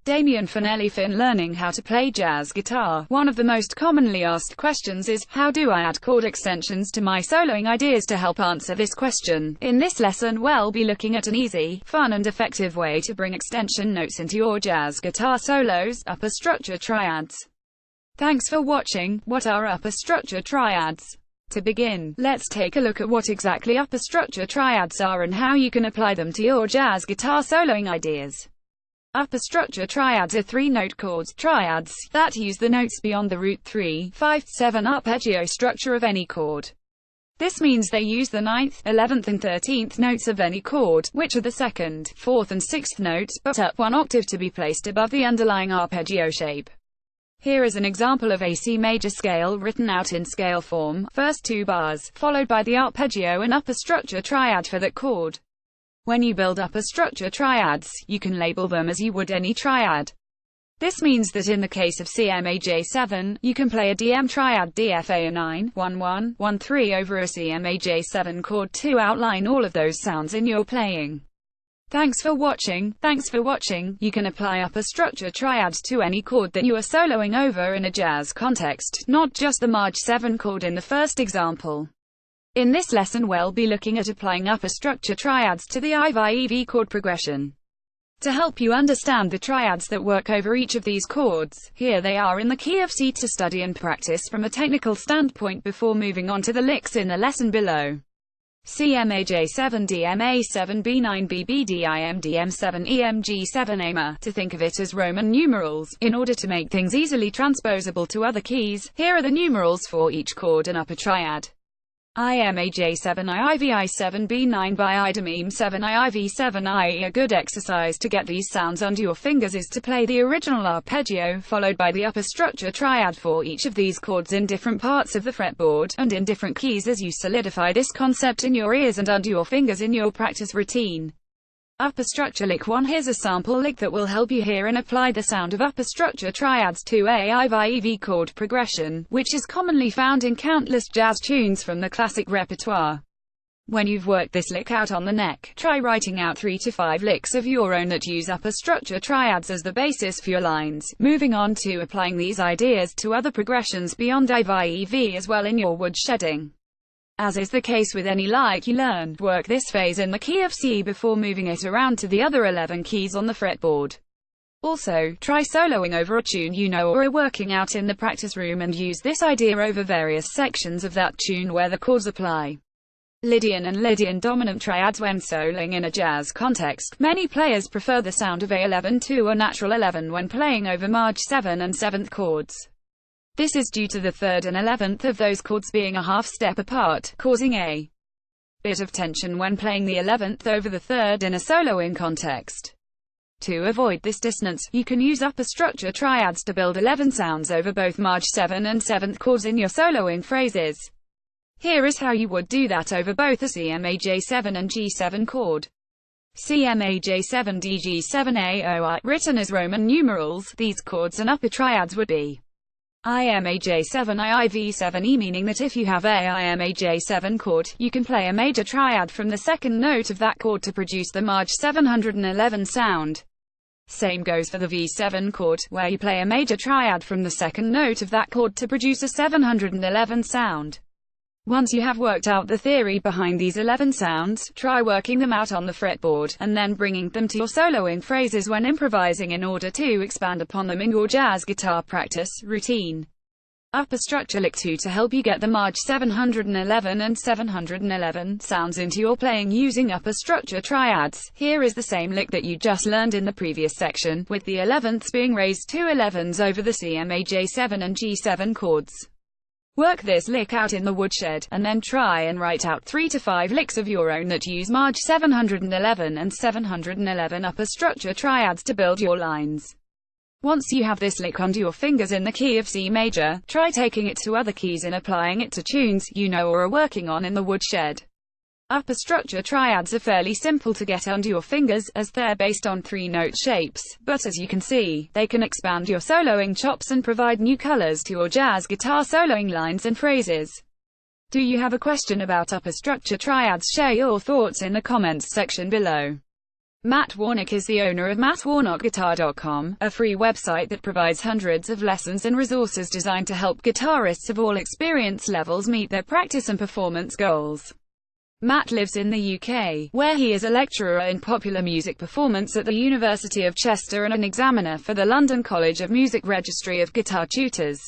Damien Finelli Fin learning how to play jazz guitar. One of the most commonly asked questions is, how do I add chord extensions to my soloing ideas? To help answer this question, in this lesson we'll be looking at an easy, fun and effective way to bring extension notes into your jazz guitar solos, upper structure triads. Thanks for watching. What are upper structure triads? To begin, let's take a look at what exactly upper structure triads are and how you can apply them to your jazz guitar soloing ideas. Upper structure triads are three-note chords, triads, that use the notes beyond the root 3, 5, 7 arpeggio structure of any chord. This means they use the 9th, 11th and 13th notes of any chord, which are the 2nd, 4th and 6th notes, but up one octave to be placed above the underlying arpeggio shape. Here is an example of a C major scale written out in scale form, first 2 bars, followed by the arpeggio and upper structure triad for that chord. When you build upper structure triads, you can label them as you would any triad. This means that in the case of CMAJ7, you can play a DM triad DFA 9, 1, 1, 1, 3 over a CMAJ7 chord to outline all of those sounds in your playing. Thanks for watching. You can apply upper structure triads to any chord that you are soloing over in a jazz context, not just the March 7 chord in the first example. In this lesson we'll be looking at applying upper structure triads to the IV chord progression. To help you understand the triads that work over each of these chords, here they are in the key of C to study and practice from a technical standpoint before moving on to the licks in the lesson below. CMAJ7 DMA7 B9 BBDIM DM7 EMG7 AMA. To think of it as Roman numerals, in order to make things easily transposable to other keys, here are the numerals for each chord and upper triad. IMAJ7 IIVI7 B9 by IDMEM7 IIV7 IE. A good exercise to get these sounds under your fingers is to play the original arpeggio, followed by the upper structure triad for each of these chords in different parts of the fretboard, and in different keys as you solidify this concept in your ears and under your fingers in your practice routine. Upper structure lick 1. Here's a sample lick that will help you hear and apply the sound of upper structure triads to a IV chord progression, which is commonly found in countless jazz tunes from the classic repertoire. When you've worked this lick out on the neck, try writing out 3 to 5 licks of your own that use upper structure triads as the basis for your lines, moving on to applying these ideas to other progressions beyond IV as well in your woodshedding. As is the case with any lick you learn, work this phase in the key of C before moving it around to the other 11 keys on the fretboard. Also, try soloing over a tune you know or are working out in the practice room and use this idea over various sections of that tune where the chords apply. Lydian and Lydian dominant triads. When soloing in a jazz context, many players prefer the sound of A11 to a natural 11 when playing over March 7 and 7th chords. This is due to the 3rd and 11th of those chords being a half step apart, causing a bit of tension when playing the 11th over the 3rd in a soloing context. To avoid this dissonance, you can use upper structure triads to build 11 sounds over both March 7 and 7th chords in your soloing phrases. Here is how you would do that over both a CMAJ7 and G7 chord. CMAJ7 DG7AOI, written as Roman numerals, these chords and upper triads would be IMAJ7 IIV7E, meaning that if you have a IMAJ7 chord, you can play a major triad from the 2nd note of that chord to produce the March 711 sound. Same goes for the V7 chord, where you play a major triad from the 2nd note of that chord to produce a 711 sound. Once you have worked out the theory behind these 11 sounds, try working them out on the fretboard, and then bringing them to your soloing phrases when improvising in order to expand upon them in your jazz guitar practice routine. Upper structure lick 2. To help you get the March 711 and 711 sounds into your playing using upper structure triads, here is the same lick that you just learned in the previous section, with the 11ths being raised to 11s over the CMAJ7 and G7 chords. Work this lick out in the woodshed, and then try and write out 3 to 5 licks of your own that use March 711 and 711 upper structure triads to build your lines. Once you have this lick under your fingers in the key of C major, try taking it to other keys and applying it to tunes you know or are working on in the woodshed. Upper structure triads are fairly simple to get under your fingers, as they're based on 3-note shapes, but as you can see, they can expand your soloing chops and provide new colors to your jazz guitar soloing lines and phrases. Do you have a question about upper structure triads? Share your thoughts in the comments section below. Matt Warnock is the owner of mattwarnockguitar.com, a free website that provides hundreds of lessons and resources designed to help guitarists of all experience levels meet their practice and performance goals. Matt lives in the UK, where he is a lecturer in popular music performance at the University of Chester and an examiner for the London College of Music Registry of Guitar Tutors.